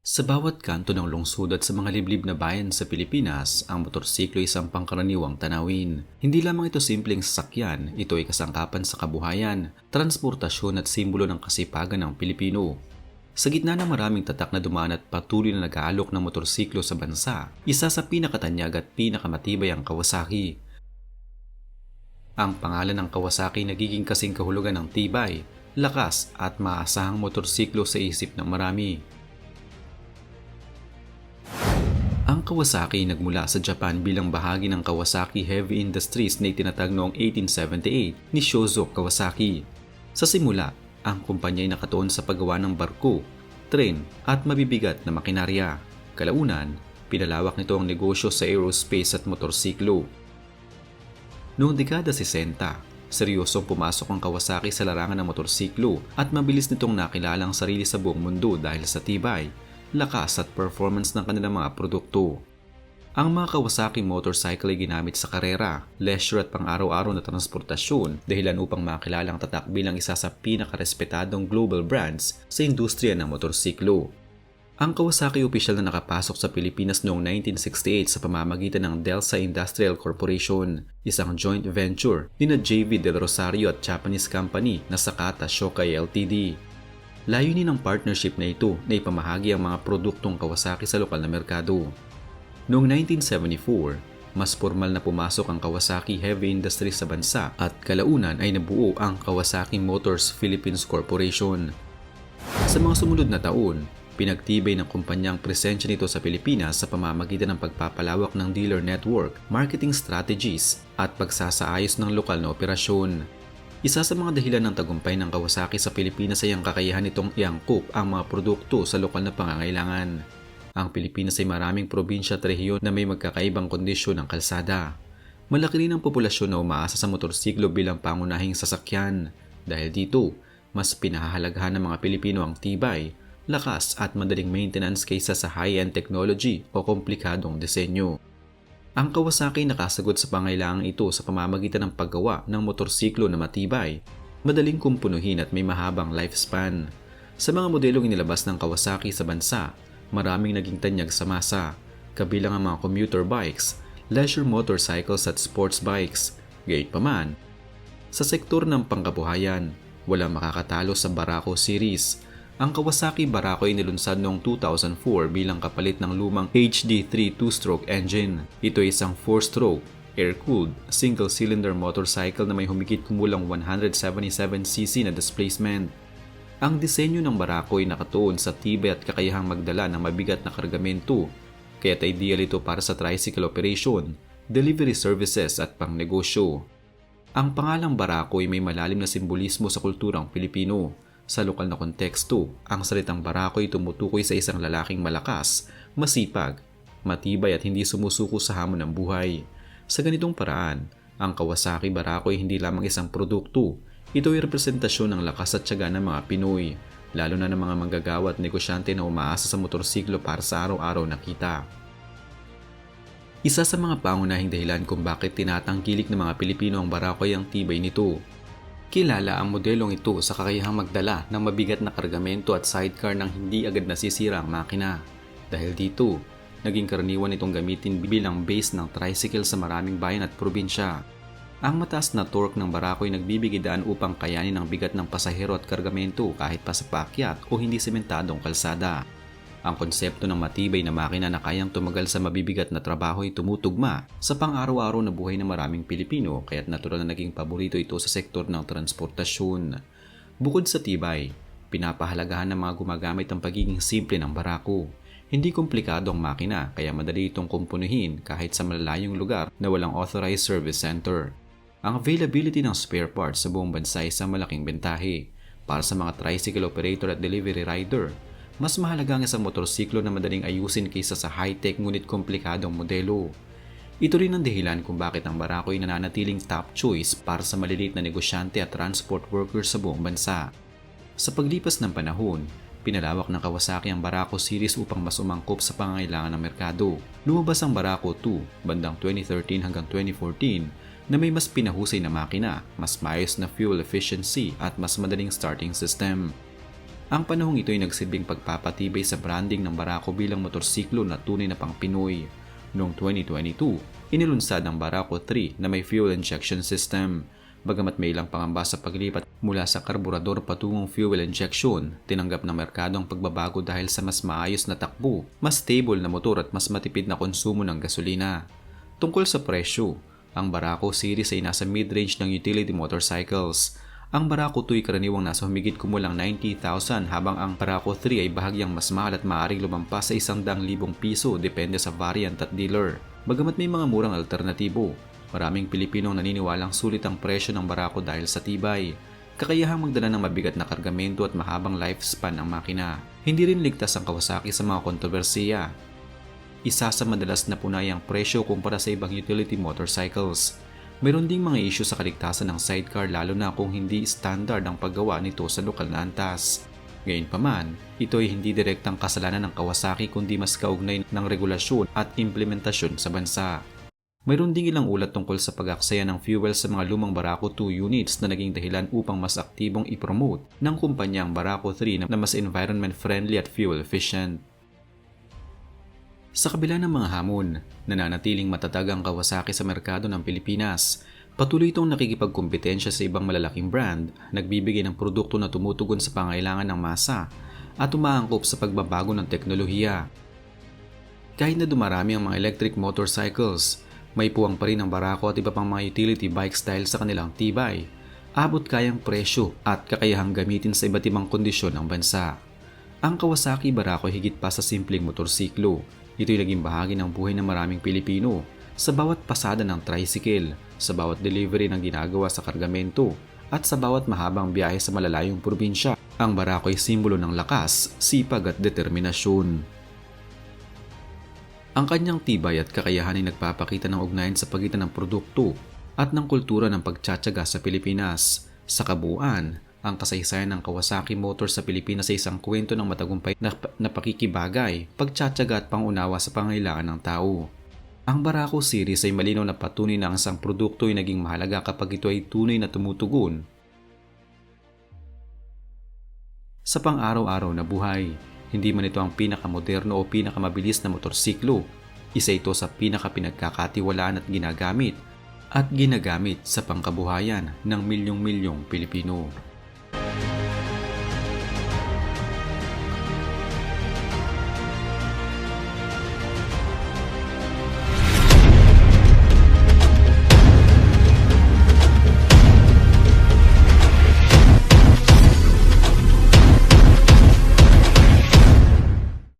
Sa bawat kanto ng lungsod at sa mga liblib na bayan sa Pilipinas, ang motorsiklo ay isang pangkaraniwang tanawin. Hindi lamang ito simpleng sasakyan, ito ay kasangkapan sa kabuhayan, transportasyon at simbolo ng kasipagan ng Pilipino. Sa gitna ng maraming tatak na dumaan at patuloy na nag-aalok ng motorsiklo sa bansa, isa sa pinakatanyag at pinakamatibay ang Kawasaki. Ang pangalan ng Kawasaki nagiging kasing kahulugan ng tibay, lakas at maasahang motorsiklo sa isip ng marami. Ang Kawasaki nagmula sa Japan bilang bahagi ng Kawasaki Heavy Industries na itinatag noong 1878 ni Shozo Kawasaki. Sa simula, ang kumpanya ay nakatuon sa paggawa ng barko, tren at mabibigat na makinarya. Kalaunan, pinalawak nito ang negosyo sa aerospace at motorsiklo. Noong dekada 60, seryosong pumasok ang Kawasaki sa larangan ng motorsiklo at mabilis nitong nakilala ang sarili sa buong mundo dahil sa tibay, lakas at performance ng kanilang mga produkto. Ang mga Kawasaki motorcycle ay ginamit sa karera, leisure at pang-araw-araw na transportasyon dahilan upang makilala ang tatak bilang isa sa pinakarespetadong global brands sa industriya ng motorsiklo. Ang Kawasaki opisyal na nakapasok sa Pilipinas noong 1968 sa pamamagitan ng Delsa Industrial Corporation, isang joint venture ni JV Del Rosario at Japanese company na Sakata Shokai Ltd. Layunin ng partnership na ito na ipamahagi ang mga produktong Kawasaki sa lokal na merkado. Noong 1974, mas formal na pumasok ang Kawasaki Heavy Industries sa bansa at kalaunan ay nabuo ang Kawasaki Motors Philippines Corporation. Sa mga sumunod na taon, pinagtibay ng kumpanya ang presensya nito sa Pilipinas sa pamamagitan ng pagpapalawak ng dealer network, marketing strategies at pagsasaayos ng lokal na operasyon. Isa sa mga dahilan ng tagumpay ng Kawasaki sa Pilipinas ay ang kakayahan nitong iangkop ang mga produkto sa lokal na pangangailangan. Ang Pilipinas ay maraming probinsya at rehiyon na may magkakaibang kondisyon ng kalsada. Malaki rin ang populasyon na umaasa sa motorsiklo bilang pangunahing sasakyan. Dahil dito, mas pinahahalagahan ng mga Pilipino ang tibay, lakas at madaling maintenance kaysa sa high-end technology o komplikadong disenyo. Ang Kawasaki nakasagot sa pangailangan ito sa pamamagitan ng paggawa ng motorsiklo na matibay, madaling kumpunuhin at may mahabang lifespan. Sa mga modelong inilabas ng Kawasaki sa bansa, maraming naging tanyag sa masa, kabilang ang mga commuter bikes, leisure motorcycles at sports bikes. Gayunpaman, sa sektor ng pangkabuhayan, walang makakatalo sa Barako series. Ang Kawasaki Barako ay nilunsad noong 2004 bilang kapalit ng lumang HD3 two-stroke engine. Ito ay isang 4-stroke, air-cooled, single-cylinder motorcycle na may humigit kumulang 177cc na displacement. Ang disenyo ng Barako ay nakatuon sa tibay at kakayahang magdala ng mabigat na kargamento, kaya't ideal ito para sa tricycle operation, delivery services at pangnegosyo. Ang pangalang Barako ay may malalim na simbolismo sa kulturang Pilipino. Sa lokal na konteksto, ang salitang Barako ay tumutukoy sa isang lalaking malakas, masipag, matibay at hindi sumusuko sa hamon ng buhay. Sa ganitong paraan, ang Kawasaki Barako ay hindi lamang isang produkto. Ito ay representasyon ng lakas at tiyaga ng mga Pinoy, lalo na ng mga manggagawa at negosyante na umaasa sa motorsiklo para sa araw-araw na kita. Isa sa mga pangunahing dahilan kung bakit tinatangkilik ng mga Pilipino ang Barako ay ang tibay nito. Kilala ang modelong ito sa kakayahang magdala ng mabigat na kargamento at sidecar nang hindi agad nasisira ang makina. Dahil dito, naging karaniwan itong gamitin bilang base ng tricycle sa maraming bayan at probinsya. Ang mataas na torque ng Barako ay nagbibigay daan upang kayanin ang bigat ng pasahero at kargamento kahit pa sa paakyat o hindi sementadong kalsada. Ang konsepto ng matibay na makina na kayang tumagal sa mabibigat na trabaho ay tumutugma sa pang-araw-araw na buhay ng maraming Pilipino kaya't natural na naging paborito ito sa sektor ng transportasyon. Bukod sa tibay, pinapahalagahan ng mga gumagamit ang pagiging simple ng Barako. Hindi komplikado ang makina kaya madali itong kumpunuhin kahit sa malalayong lugar na walang authorized service center. Ang availability ng spare parts sa buong bansa ay isang malaking bentahe. Para sa mga tricycle operator at delivery rider, mas mahalaga ang isang motorsiklo na madaling ayusin kaysa sa high-tech ngunit komplikadong modelo. Ito rin ang dahilan kung bakit ang Barako ay nananatiling top choice para sa maliliit na negosyante at transport workers sa buong bansa. Sa paglipas ng panahon, pinalawak ng Kawasaki ang Barako series upang mas umangkop sa pangangailangan ng merkado. Lumabas ang Barako 2 bandang 2013 hanggang 2014 na may mas pinahusay na makina, mas maayos na fuel efficiency at mas madaling starting system. Ang panahong ito ay nagsilbing pagpapatibay sa branding ng Barako bilang motorsiklo na tunay na pang Pinoy. Noong 2022, inilunsad ang Barako 3 na may fuel injection system. Bagamat may ilang pangamba sa paglipat mula sa karburador patungong fuel injection, tinanggap ng merkado ang pagbabago dahil sa mas maayos na takbo, mas stable na motor at mas matipid na konsumo ng gasolina. Tungkol sa presyo, ang Barako series ay nasa mid-range ng utility motorcycles. Ang Barako 2 ay karaniwang nasa humigit kumulang 90,000 habang ang Barako 3 ay bahagyang mas mahal at maaaring lumampas sa 100,000 piso depende sa variant at dealer. Bagamat may mga murang alternatibo, maraming Pilipinong naniniwalang sulit ang presyo ng Barako dahil sa tibay, kakayahang magdala ng mabigat na kargamento at mahabang lifespan ng makina. Hindi rin ligtas ang Kawasaki sa mga kontrobersiya. Isa sa madalas na punayang presyo kumpara sa ibang utility motorcycles. Mayroon ding mga issue sa kaligtasan ng sidecar lalo na kung hindi standard ang paggawa nito sa lokal na antas. Gayunpaman, ito ay hindi direktang kasalanan ng Kawasaki kundi mas kaugnay ng regulasyon at implementasyon sa bansa. Mayroon ding ilang ulat tungkol sa pag-aksaya ng fuel sa mga lumang Barako 2 units na naging dahilan upang mas aktibong ipromote ng kumpanyang Barako 3 na mas environment friendly at fuel efficient. Sa kabila ng mga hamon, nananatiling matatag ang Kawasaki sa merkado ng Pilipinas. Patuloy itong nakikipagkompetensya sa ibang malalaking brand, nagbibigay ng produkto na tumutugon sa pangailangan ng masa at umaangkop sa pagbabago ng teknolohiya. Kahit na dumarami ang mga electric motorcycles, may puwang pa rin ang Barako at iba pang mga utility bikes dahil sa kanilang tibay, abot kayang presyo at kakayahang gamitin sa iba't ibang kondisyon ng bansa. Ang Kawasaki Barako ay higit pa sa simpleng motorsiklo. Ito'y naging bahagi ng buhay ng maraming Pilipino sa bawat pasada ng tricycle, sa bawat delivery ng ginagawa sa kargamento, at sa bawat mahabang biyahe sa malalayong probinsya. Ang Barako ay simbolo ng lakas, sipag at determinasyon. Ang kanyang tibay at kakayahan ay nagpapakita ng ugnayan sa pagitan ng produkto at ng kultura ng pagtsatsaga sa Pilipinas. Sa kabuuan, ang kasaysayan ng Kawasaki Motors sa Pilipinas ay isang kwento ng matagumpay na pakikibagay, pagtsatsaga at pangunawa sa pangailangan ng tao. Ang Barako series ay malinaw na patunay na ang isang produkto ay naging mahalaga kapag ito ay tunay na tumutugon sa pang-araw-araw na buhay. Hindi man ito ang pinakamoderno o pinakamabilis na motorsiklo, isa ito sa pinakapinagkakatiwalaan at ginagamit sa pangkabuhayan ng milyong-milyong Pilipino.